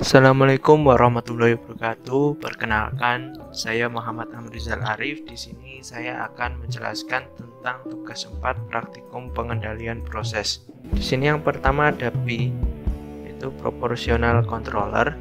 Assalamualaikum warahmatullahi wabarakatuh. Perkenalkan, saya Muhammad Amrizal Arif. Di sini saya akan menjelaskan tentang tugas 4 praktikum pengendalian proses. Di sini yang pertama ada P, yaitu proportional controller.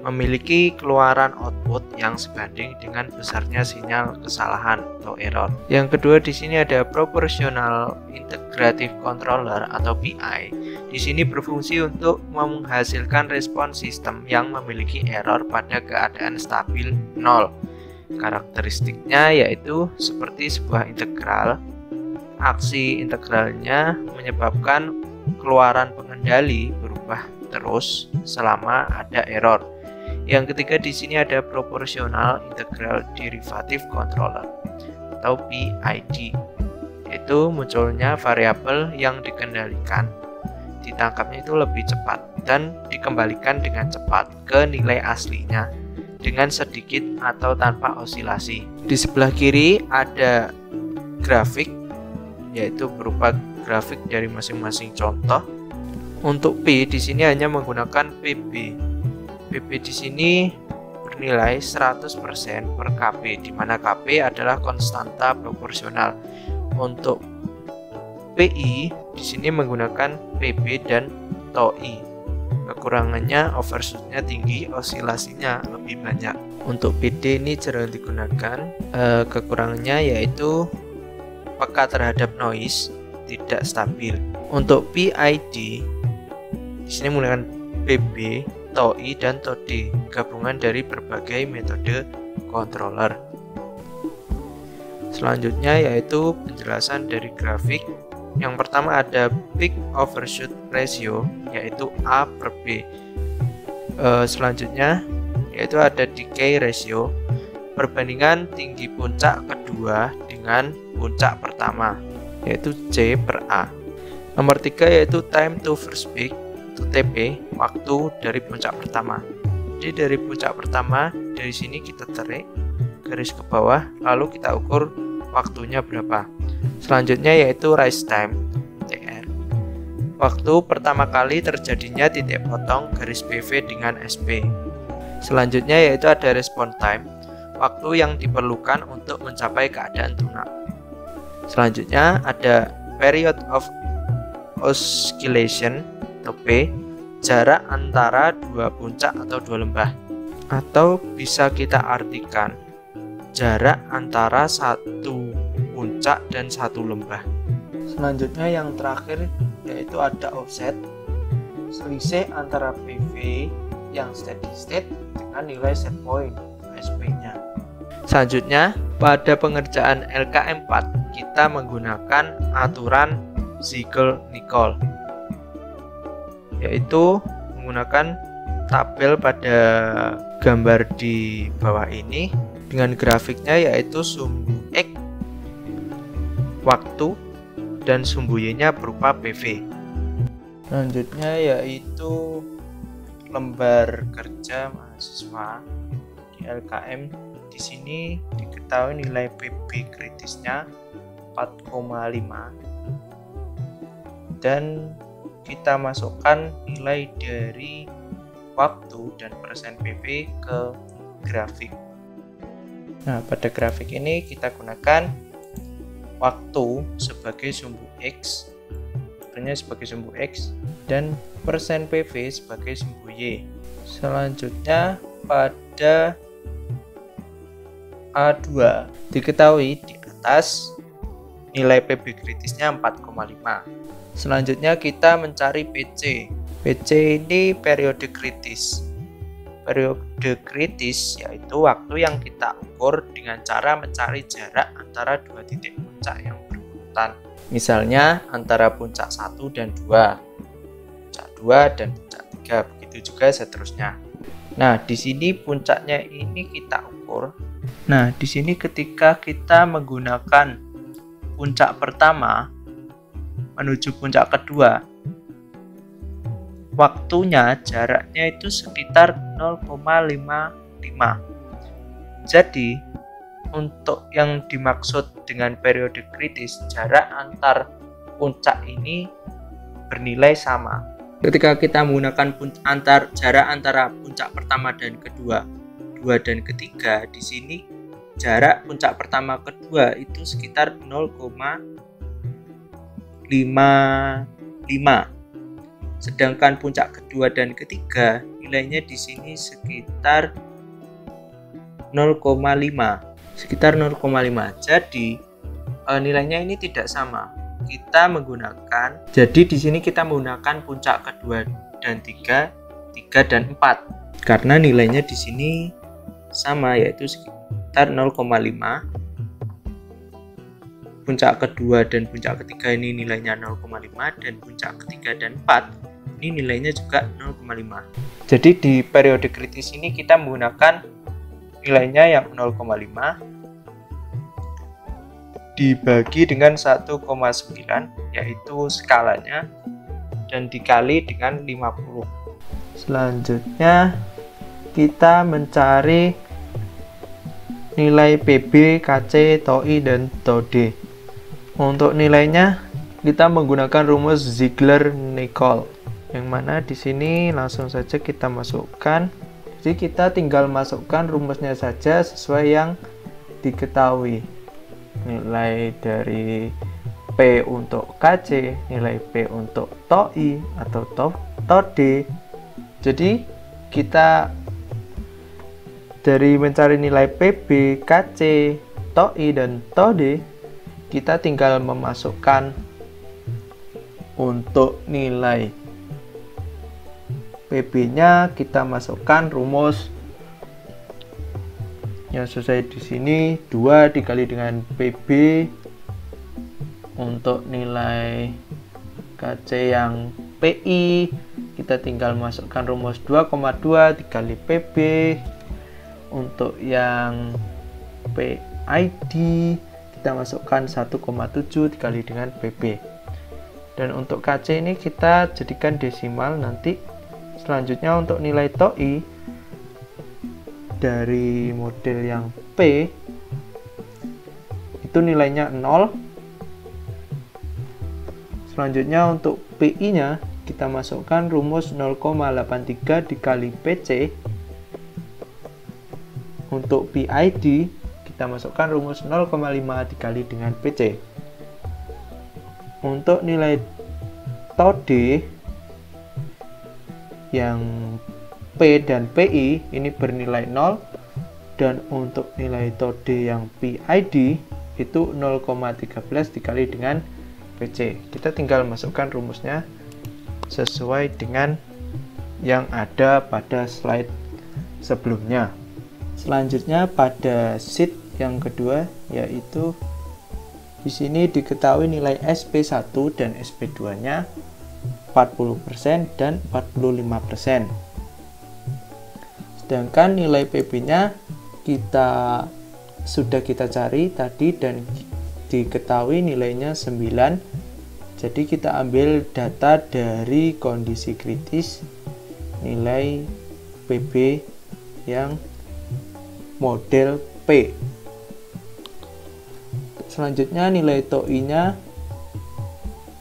Memiliki keluaran output yang sebanding dengan besarnya sinyal kesalahan atau error. Yang kedua di sini ada proportional integrative controller atau PI. Di sini berfungsi untuk menghasilkan respon sistem yang memiliki error pada keadaan stabil 0. Karakteristiknya yaitu seperti sebuah integral. Aksi integralnya menyebabkan keluaran pengendali berubah terus selama ada error. Yang ketiga di sini ada proportional integral derivative controller atau PID, yaitu munculnya variabel yang dikendalikan ditangkapnya itu lebih cepat dan dikembalikan dengan cepat ke nilai aslinya dengan sedikit atau tanpa osilasi. Di sebelah kiri ada grafik, yaitu berupa grafik dari masing-masing contoh. Untuk P di sini hanya menggunakan PB. PB di sini bernilai 100% per Kp, di mana Kp adalah konstanta proporsional. Untuk PI di sini menggunakan PB dan TOI. Kekurangannya overshootnya tinggi, osilasinya lebih banyak. Untuk PD ini jarang digunakan. Kekurangannya yaitu peka terhadap noise, tidak stabil. Untuk PID di sini menggunakan PB, TOI dan TOD, gabungan dari berbagai metode controller. Selanjutnya yaitu penjelasan dari grafik. Yang pertama ada peak overshoot ratio, yaitu A per B. Selanjutnya yaitu ada decay ratio, perbandingan tinggi puncak kedua dengan puncak pertama, yaitu C per A. Nomor 3 yaitu time to first peak, itu TP, waktu dari puncak pertama. Jadi dari puncak pertama, dari sini kita tarik garis ke bawah, lalu kita ukur waktunya berapa. Selanjutnya yaitu rise time, TR. Waktu pertama kali terjadinya titik potong garis PV dengan SP. Selanjutnya yaitu ada response time, waktu yang diperlukan untuk mencapai keadaan tuna. Selanjutnya ada period of oscillation, atau P, jarak antara dua puncak atau dua lembah. Atau bisa kita artikan jarak antara satu puncak dan satu lembah. Selanjutnya yang terakhir yaitu ada offset, selisih antara PV yang steady state dengan nilai set point SP-nya. Selanjutnya pada pengerjaan LKM4 kita menggunakan aturan Ziegler-Nichols, yaitu menggunakan tabel pada gambar di bawah ini dengan grafiknya yaitu sumbu X waktu dan sumbu Y-nya berupa PV. Selanjutnya yaitu lembar kerja mahasiswa di LKM. Di sini diketahui nilai PB kritisnya 4,5 dan kita masukkan nilai dari waktu dan persen PV ke grafik. Nah, pada grafik ini kita gunakan waktu sebagai sumbu X, sebagai sumbu X, dan persen PV sebagai sumbu Y. Selanjutnya pada A2 diketahui di atas nilai PB kritisnya 4,5. Selanjutnya kita mencari PC. PC ini periode kritis. Periode kritis yaitu waktu yang kita ukur dengan cara mencari jarak antara dua titik puncak yang berurutan. Misalnya antara puncak 1 dan 2, puncak 2 dan puncak 3, begitu juga seterusnya. Nah, di sini puncaknya ini kita ukur. Nah, di sini ketika kita menggunakan puncak pertama menuju puncak kedua, waktunya jaraknya itu sekitar 0,55. Jadi untuk yang dimaksud dengan periode kritis, jarak antar puncak ini bernilai sama. Ketika kita menggunakan jarak antara puncak pertama dan kedua, 2 dan ketiga, di sini jarak puncak pertama kedua itu sekitar 0,55. Sedangkan puncak kedua dan ketiga nilainya di sini sekitar 0,5. Sekitar 0,5. Jadi nilainya ini tidak sama. Jadi di sini kita menggunakan puncak kedua dan 3 dan 4. Karena nilainya di sini sama, yaitu sekitar 0,5. Puncak kedua dan puncak ketiga ini nilainya 0,5, dan puncak ketiga dan 4 ini nilainya juga 0,5. Jadi di periode kritis ini kita menggunakan nilainya yang 0,5 dibagi dengan 1,9, yaitu skalanya, dan dikali dengan 50. Selanjutnya kita mencari nilai PB, KC, TOI, dan TOD. Untuk nilainya kita menggunakan rumus Ziegler-Nichols, yang mana di sini langsung saja kita masukkan. Jadi kita tinggal masukkan rumusnya saja sesuai yang diketahui. Nilai dari P untuk KC, nilai P untuk TOI atau TOD. Jadi kita dari mencari nilai PB, KC, TOI, dan TOD, kita tinggal memasukkan untuk nilai PB-nya, kita masukkan rumus yang sesuai di sini, 2 dikali dengan PB. Untuk nilai KC yang PI, kita tinggal masukkan rumus 2,2 dikali PB. Untuk yang PID, kita masukkan 1,7 dikali dengan PB. Dan untuk KC ini kita jadikan desimal nanti. Selanjutnya untuk nilai TOI dari model yang P itu nilainya 0. Selanjutnya untuk PI nya kita masukkan rumus 0,83 dikali PC. Untuk PID kita masukkan rumus 0,5 dikali dengan PC. Untuk nilai TOD yang P dan PI ini bernilai 0, dan untuk nilai TOD yang PID itu 0,13 dikali dengan PC. Kita tinggal masukkan rumusnya sesuai dengan yang ada pada slide sebelumnya. Selanjutnya pada sheet yang kedua, yaitu di sini diketahui nilai SP1 dan SP2-nya 40% dan 45%. Sedangkan nilai PB-nya sudah kita cari tadi dan diketahui nilainya 9. Jadi kita ambil data dari kondisi kritis nilai PB yang model P. Selanjutnya nilai TOI-nya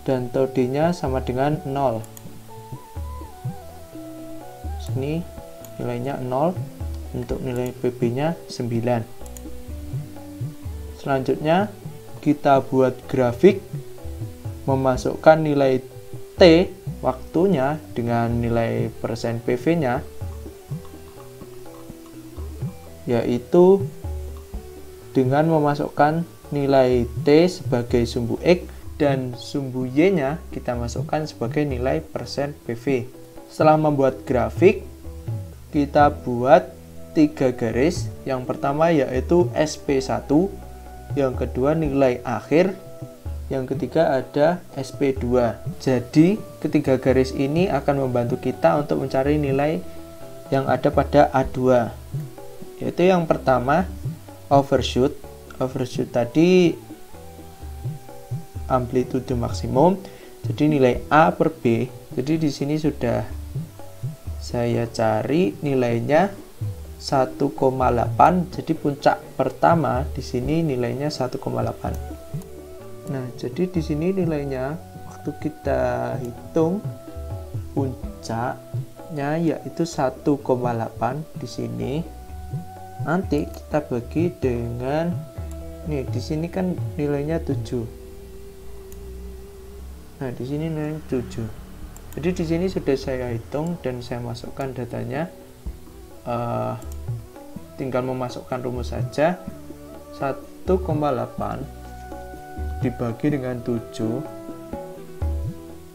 dan TOD-nya sama dengan 0. Sini nilainya 0, untuk nilai PB-nya 9. Selanjutnya kita buat grafik memasukkan nilai T waktunya dengan nilai persen PV-nya, yaitu dengan memasukkan nilai T sebagai sumbu X dan sumbu Y-nya kita masukkan sebagai nilai persen PV. Setelah membuat grafik, kita buat 3 garis. Yang pertama yaitu SP1, yang kedua nilai akhir, yang ketiga ada SP2. Jadi ketiga garis ini akan membantu kita untuk mencari nilai yang ada pada A2. Yaitu yang pertama overshoot. Overshoot tadi amplitude maksimum, jadi nilai A per B. Jadi di sini sudah saya cari nilainya 1,8. Jadi puncak pertama di sini nilainya 1,8. Nah, jadi di sini nilainya waktu kita hitung puncaknya yaitu 1,8 di sini. Nanti kita bagi dengan nih, di sini kan nilainya 7. Nah, di sini nilainya 7. Jadi di sini sudah saya hitung dan saya masukkan datanya. Tinggal memasukkan rumus saja. 1,8 dibagi dengan 7,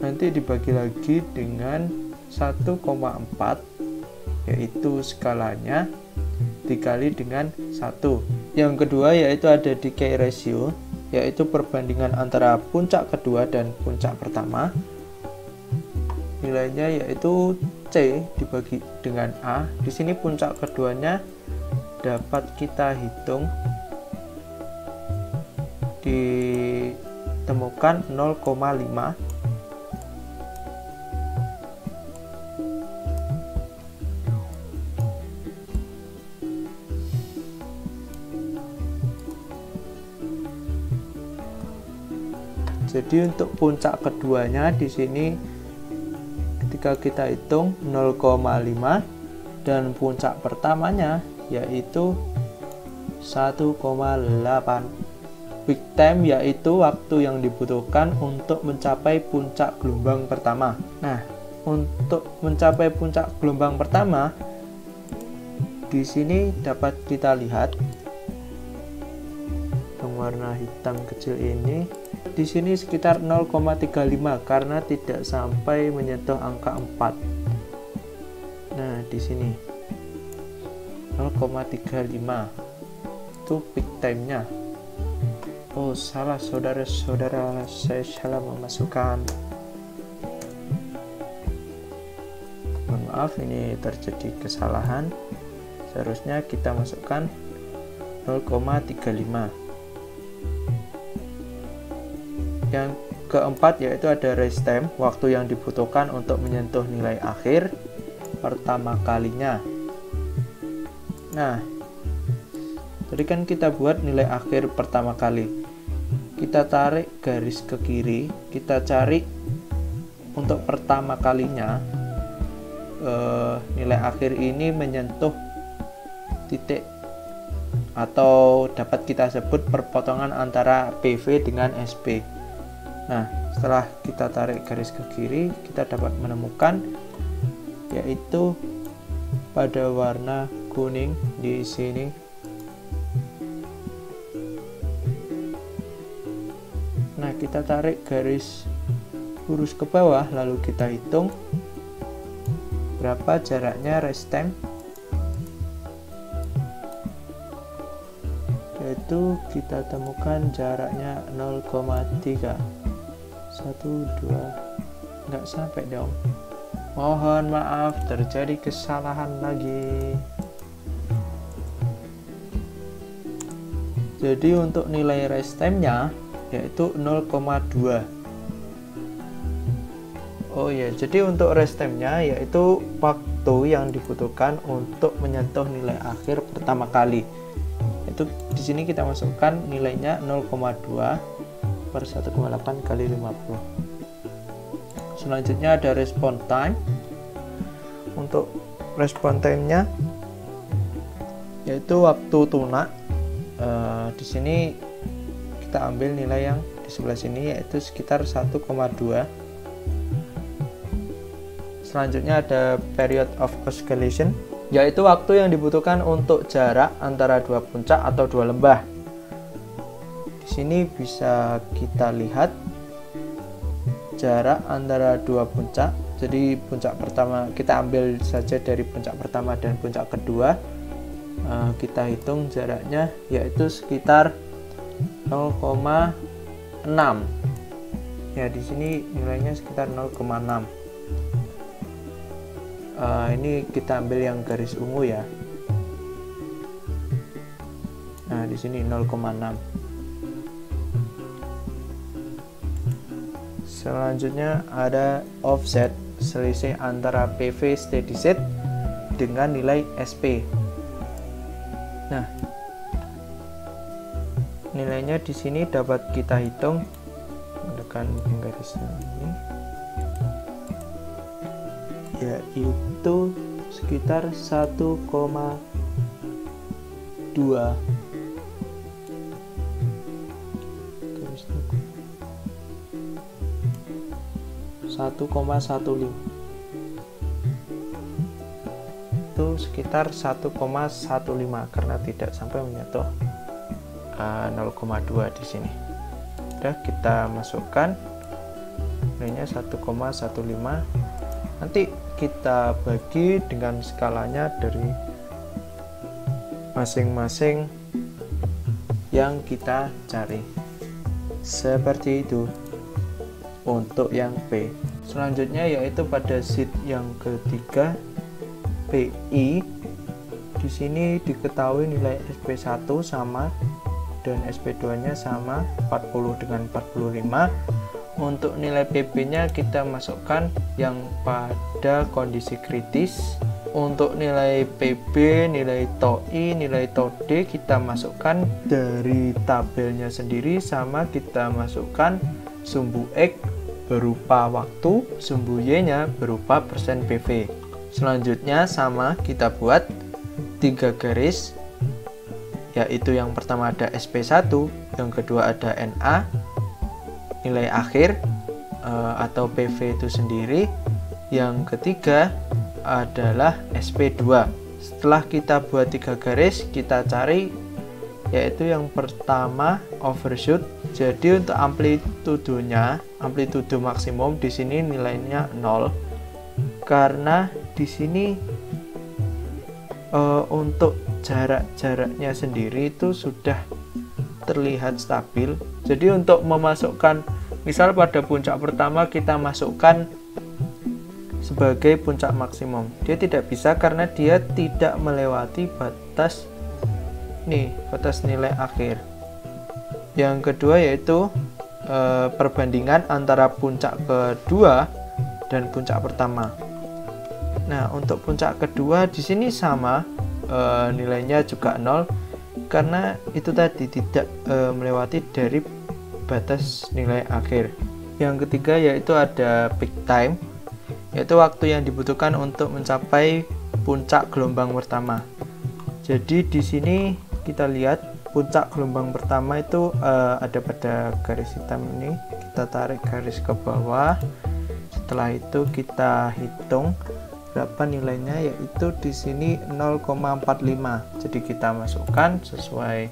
nanti dibagi lagi dengan 1,4, yaitu skalanya dikali dengan 1. Yang kedua yaitu ada decay ratio, yaitu perbandingan antara puncak kedua dan puncak pertama. Nilainya yaitu C dibagi dengan A. Di sini puncak keduanya dapat kita hitung, ditemukan 0,5. Jadi untuk puncak keduanya di sini ketika kita hitung 0,5 dan puncak pertamanya yaitu 1,8. Peak time yaitu waktu yang dibutuhkan untuk mencapai puncak gelombang pertama. Nah, untuk mencapai puncak gelombang pertama di sini dapat kita lihat yang warna hitam kecil ini. Di sini sekitar 0,35 karena tidak sampai menyentuh angka 4. Nah, di sini 0,35 itu peak time-nya. Oh, salah saudara-saudara, saya salah memasukkan. Mohon maaf, ini terjadi kesalahan. Seharusnya kita masukkan 0,35. Yang keempat yaitu ada rest time, waktu yang dibutuhkan untuk menyentuh nilai akhir pertama kalinya. Nah, tadi kan kita buat nilai akhir pertama kali. Kita tarik garis ke kiri, kita cari untuk pertama kalinya nilai akhir ini menyentuh titik atau dapat kita sebut perpotongan antara PV dengan SP. Nah, setelah kita tarik garis ke kiri, kita dapat menemukan yaitu pada warna kuning di sini. Nah, kita tarik garis lurus ke bawah, lalu kita hitung berapa jaraknya rest time, yaitu kita temukan jaraknya 0,3. 1, 2, nggak sampai dong. Mohon maaf, terjadi kesalahan lagi. Jadi untuk nilai rest time-nya yaitu 0,2. Oh ya, jadi untuk rest time-nya yaitu waktu yang dibutuhkan untuk menyentuh nilai akhir pertama kali. Itu di sini kita masukkan nilainya 0,2 per 1,8 kali 50. Selanjutnya ada response time. Untuk response time-nya yaitu waktu tunak. Di sini kita ambil nilai yang di sebelah sini yaitu sekitar 1,2. Selanjutnya ada period of oscillation, yaitu waktu yang dibutuhkan untuk jarak antara dua puncak atau dua lembah. Di sini bisa kita lihat jarak antara dua puncak. Jadi puncak pertama kita ambil saja dari puncak pertama dan puncak kedua. Kita hitung jaraknya yaitu sekitar 0,6. Ya, di sini nilainya sekitar 0,6. Ini kita ambil yang garis ungu ya. Nah, di sini 0,6. Selanjutnya ada offset, selisih antara PV steady state dengan nilai SP. Nah, nilainya di sini dapat kita hitung dengan garisnya ini. yaitu sekitar 1,2. 1,15 itu sekitar 1,15 karena tidak sampai menyentuh 0,2 di sini. Udah, kita masukkan nilainya 1,15. Nanti kita bagi dengan skalanya dari masing-masing yang kita cari. Seperti itu untuk yang P. Selanjutnya yaitu pada sheet yang ketiga, PI. Di sini diketahui nilai SP1 sama dan SP2-nya sama, 40 dengan 45. Untuk nilai PB-nya kita masukkan yang pada kondisi kritis. Untuk nilai PB, nilai TOI, nilai TOD kita masukkan dari tabelnya sendiri, sama kita masukkan sumbu X berupa waktu, sumbu Y-nya berupa persen PV. Selanjutnya sama, kita buat 3 garis, yaitu yang pertama ada SP1, yang kedua ada NA, nilai akhir atau PV itu sendiri, yang ketiga adalah SP2. Setelah kita buat 3 garis, kita cari yaitu yang pertama overshoot. Jadi untuk amplitudenya, amplitudo maksimum di sini nilainya 0 karena di sini untuk jaraknya sendiri itu sudah terlihat stabil. Jadi untuk memasukkan, misal pada puncak pertama kita masukkan sebagai puncak maksimum, dia tidak bisa karena dia tidak melewati batas batas nilai akhir. Yang kedua yaitu perbandingan antara puncak kedua dan puncak pertama. Nah, untuk puncak kedua di sini sama, nilainya juga 0 karena itu tadi tidak melewati dari batas nilai akhir. Yang ketiga yaitu ada peak time, yaitu waktu yang dibutuhkan untuk mencapai puncak gelombang pertama. Jadi di sini kita lihat puncak gelombang pertama itu ada pada garis hitam ini. Kita tarik garis ke bawah. Setelah itu kita hitung berapa nilainya, yaitu di sini 0,45. Jadi kita masukkan sesuai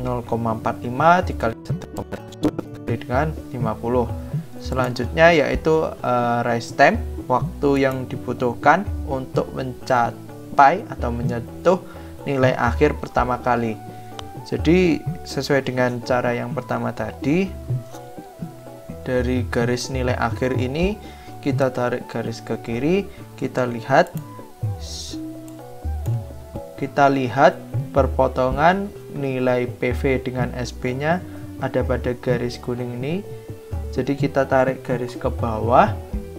0,45 dikali 1,7 dengan 50. Selanjutnya yaitu rise time, waktu yang dibutuhkan untuk mencapai atau menyentuh nilai akhir pertama kali. Jadi sesuai dengan cara yang pertama tadi, dari garis nilai akhir ini kita tarik garis ke kiri, kita lihat perpotongan nilai PV dengan SP-nya ada pada garis kuning ini. Jadi kita tarik garis ke bawah,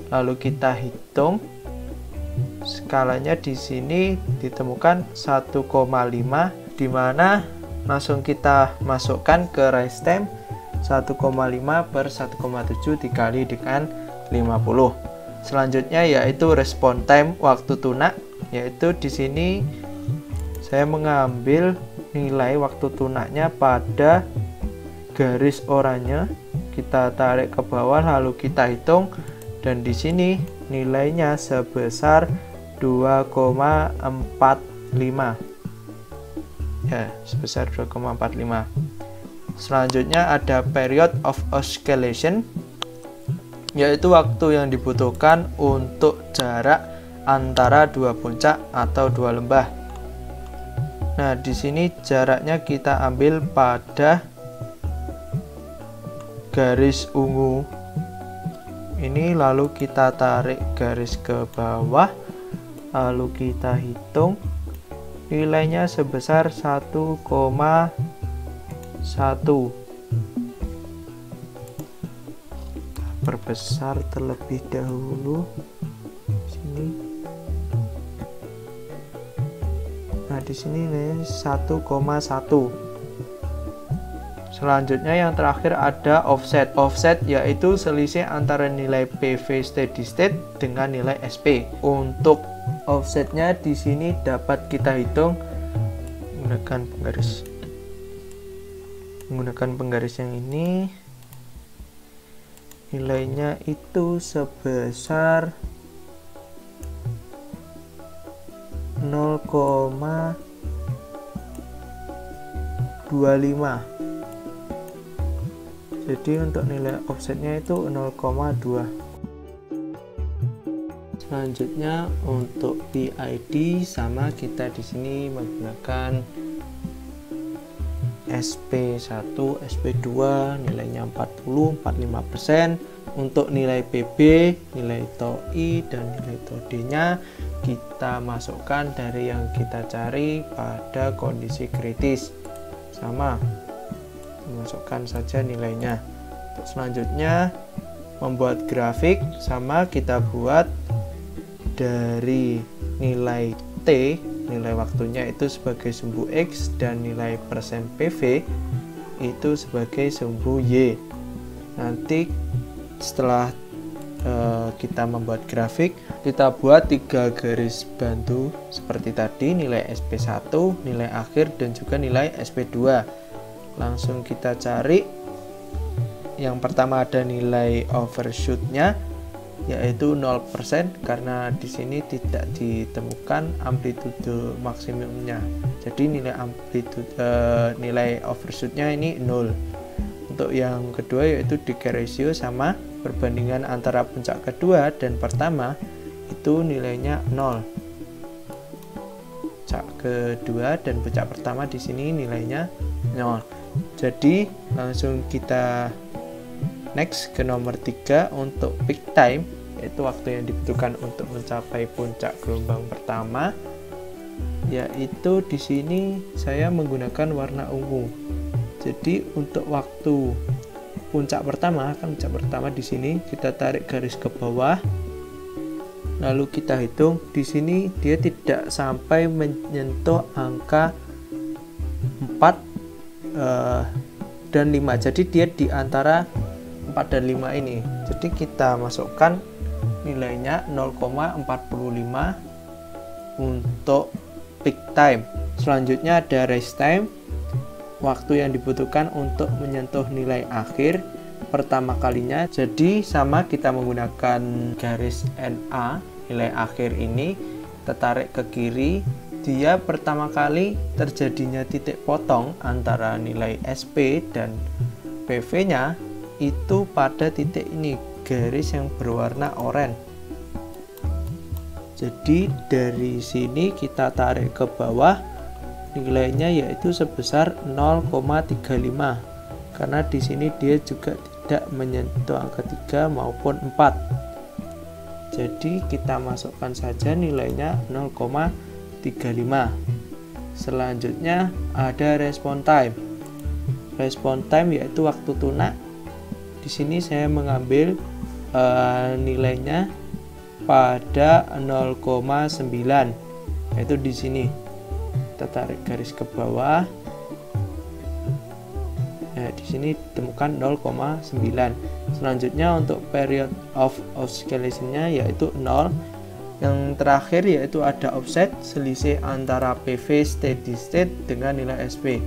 lalu kita hitung skalanya. Di sini ditemukan 1,5, di mana langsung kita masukkan ke rise time 1,5 per 1,7 dikali dengan 50. Selanjutnya yaitu respon time, waktu tunak, yaitu di sini saya mengambil nilai waktu tunaknya pada garis oranye. Kita tarik ke bawah lalu kita hitung, dan di sini nilainya sebesar 2,45. Ya, sebesar 2,45. Selanjutnya ada period of oscillation, yaitu waktu yang dibutuhkan untuk jarak antara dua puncak atau dua lembah. Nah, di sini jaraknya kita ambil pada garis ungu ini, lalu kita tarik garis ke bawah, lalu kita hitung nilainya sebesar 1,1. Perbesar terlebih dahulu sini. Nah, di sini nilainya 1,1. Selanjutnya yang terakhir ada offset. Offset yaitu selisih antara nilai PV steady state dengan nilai SP. Untuk offsetnya di sini dapat kita hitung menggunakan penggaris yang ini. Nilainya itu sebesar 0,25. Jadi untuk nilai offsetnya itu 0,2. Selanjutnya untuk PID sama, kita di sini menggunakan SP1, SP2 nilainya 40-45%. Untuk nilai PB, nilai TOI dan nilai TOD-nya kita masukkan dari yang kita cari pada kondisi kritis. Sama, masukkan saja nilainya. Untuk selanjutnya membuat grafik, sama, kita buat dari nilai T, nilai waktunya itu sebagai sumbu X, dan nilai persen PV itu sebagai sumbu Y. Nanti setelah kita membuat grafik, kita buat 3 garis bantu seperti tadi, nilai SP1, nilai akhir, dan juga nilai SP2. Langsung kita cari. Yang pertama ada nilai overshootnya, yaitu 0%, karena di sini tidak ditemukan amplitude maksimumnya. Jadi nilai overshootnya ini 0. Untuk yang kedua yaitu decay ratio, sama, perbandingan antara puncak kedua dan pertama itu nilainya 0. Puncak kedua dan puncak pertama di sini nilainya 0. Jadi langsung kita next ke nomor 3 untuk peak time, yaitu waktu yang dibutuhkan untuk mencapai puncak gelombang pertama. Yaitu di sini saya menggunakan warna ungu. Jadi untuk waktu puncak pertama, di sini kita tarik garis ke bawah, lalu kita hitung. Di sini dia tidak sampai menyentuh angka 4 dan 5. Jadi dia di antara 4 dan 5 ini. Jadi kita masukkan nilainya 0,45 untuk peak time. Selanjutnya ada rest time, waktu yang dibutuhkan untuk menyentuh nilai akhir pertama kalinya. Jadi sama, kita menggunakan garis NA, nilai akhir ini kita tarik ke kiri. Dia pertama kali terjadinya titik potong antara nilai SP dan PV nya itu pada titik ini, garis yang berwarna oranye. Jadi dari sini kita tarik ke bawah, nilainya yaitu sebesar 0,35, karena di sini dia juga tidak menyentuh angka 3 maupun 4. Jadi kita masukkan saja nilainya 0,35. Selanjutnya ada respon time. Respon time yaitu waktu tunak. Di sini saya mengambil nilainya pada 0,9, yaitu di sini. Kita tarik garis ke bawah. Nah, di sini ditemukan 0,9. Selanjutnya untuk period of oscillation-nya yaitu 0. Yang terakhir yaitu ada offset, selisih antara PV steady state dengan nilai SP.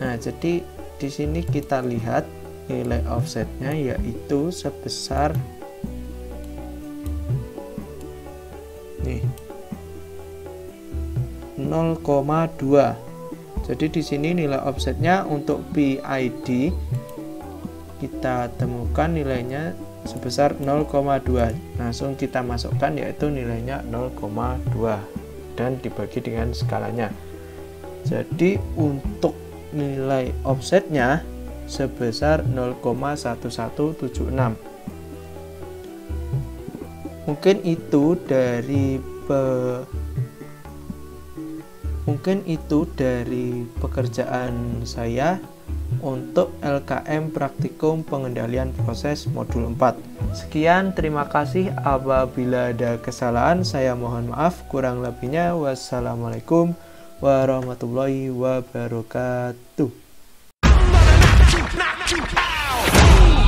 Nah, jadi di sini kita lihat nilai offsetnya yaitu sebesar 0,2. Jadi di sini nilai offsetnya untuk PID kita temukan nilainya sebesar 0,2. Langsung kita masukkan yaitu nilainya 0,2 dan dibagi dengan skalanya. Jadi untuk nilai offsetnya sebesar 0,1176. Mungkin itu dari pekerjaan saya untuk LKM Praktikum Pengendalian Proses Modul 4. Sekian, terima kasih. Apabila ada kesalahan saya mohon maaf. Kurang lebihnya wassalamualaikum warahmatullahi wabarakatuh. 2, pow!